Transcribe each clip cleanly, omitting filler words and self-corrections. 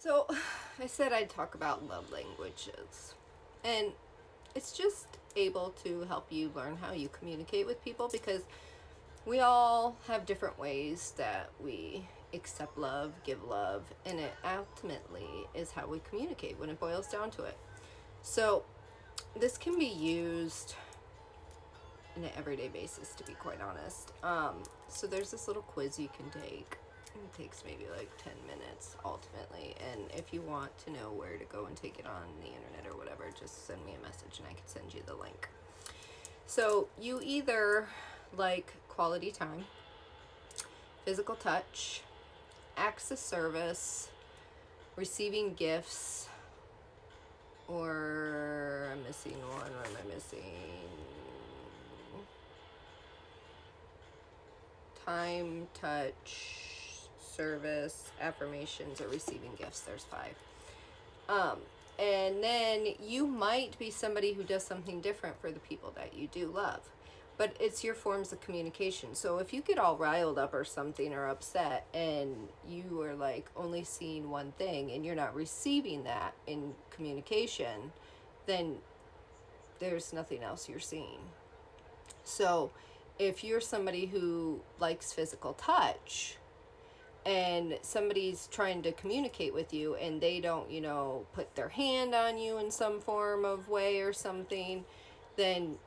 So, I said I'd talk about love languages. And it's just able to help you learn how you communicate with people because we all have different ways that we accept love, give love, and it ultimately is how we communicate when it boils down to it. So, this can be used in an everyday basis, to be quite honest. So, there's this little quiz you can take. It takes maybe like 10 minutes ultimately. And if you want to know where to go and take it on the internet or whatever, just send me a message and I can send you the link. So you either like quality time, physical touch, acts of service, receiving gifts, or I'm missing one. What am I missing? Time, touch, service, affirmations, or receiving gifts. There's 5. And then you might be somebody who does something different for the people that you do love. But it's your forms of communication. So if you get all riled up or something or upset and you are like only seeing one thing and you're not receiving that in communication, then there's nothing else you're seeing. So if you're somebody who likes physical touch, and somebody's trying to communicate with you and they don't, put their hand on you in some form of way or something, then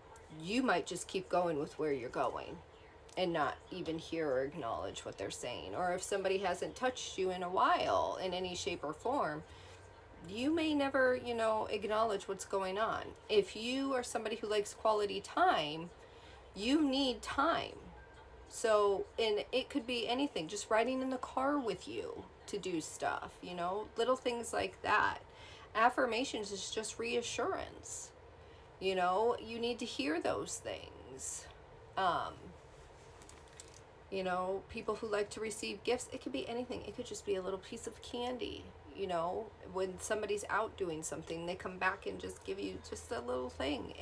you might just keep going with where you're going and not even hear or acknowledge what they're saying. Or if somebody hasn't touched you in a while in any shape or form, you may never, acknowledge what's going on. If you are somebody who likes quality time, you need time. So, and it could be anything, just riding in the car with you to do stuff, little things like that. Affirmations is just reassurance. You need to hear those things. People who like to receive gifts, it could be anything. It could just be a little piece of candy. When somebody's out doing something, they come back and just give you just a little thing.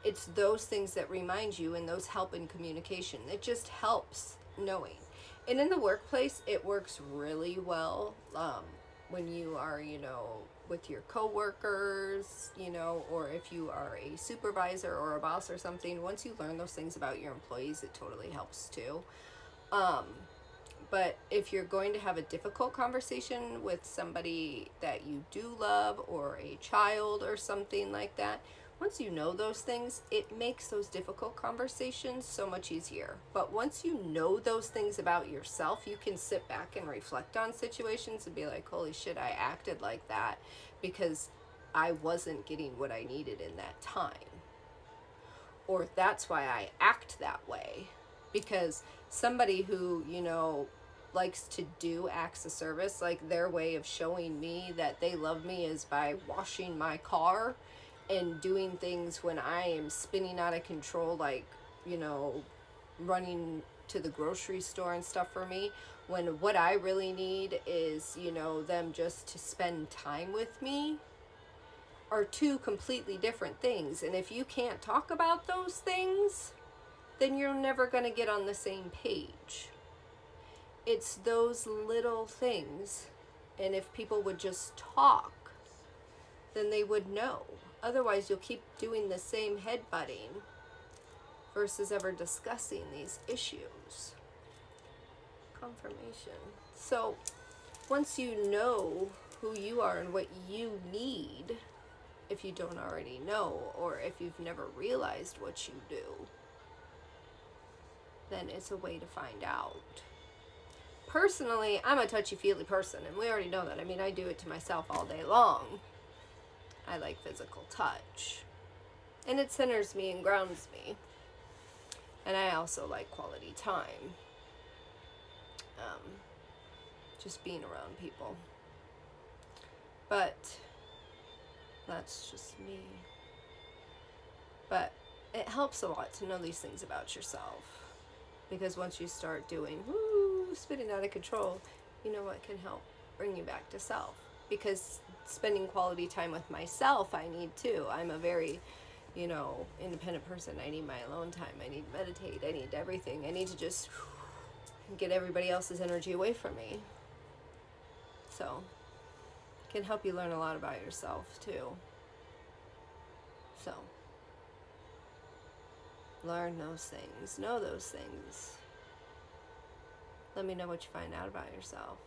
It's those things that remind you, and those help in communication. It just helps knowing. And in the workplace, it works really well when you are, with your coworkers, or if you are a supervisor or a boss or something. Once you learn those things about your employees, it totally helps too. But if you're going to have a difficult conversation with somebody that you do love, or a child or something like that, once you know those things, it makes those difficult conversations so much easier. But once you know those things about yourself, you can sit back and reflect on situations and be like, holy shit, I acted like that because I wasn't getting what I needed in that time. Or that's why I act that way. Because somebody who, likes to do acts of service, like their way of showing me that they love me is by washing my car and doing things when I am spinning out of control, like, running to the grocery store and stuff for me, when what I really need is, them just to spend time with me, are 2 completely different things. And if you can't talk about those things, then you're never going to get on the same page. It's those little things. And if people would just talk, then they would know. Otherwise, you'll keep doing the same headbutting versus ever discussing these issues. Confirmation. So, once you know who you are and what you need, if you don't already know, or if you've never realized what you do, then it's a way to find out. Personally, I'm a touchy-feely person, and we already know that. I mean, I do it to myself all day long. I like physical touch. And it centers me and grounds me. And I also like quality time. Just being around people. But that's just me. But it helps a lot to know these things about yourself. Because once you start doing, spinning out of control, you know what can help bring you back to self. Because spending quality time with myself, I need too. I'm a very, independent person. I need my alone time. I need to meditate. I need everything. I need to just get everybody else's energy away from me. So, can help you learn a lot about yourself too. So, learn those things, know those things. Let me know what you find out about yourself.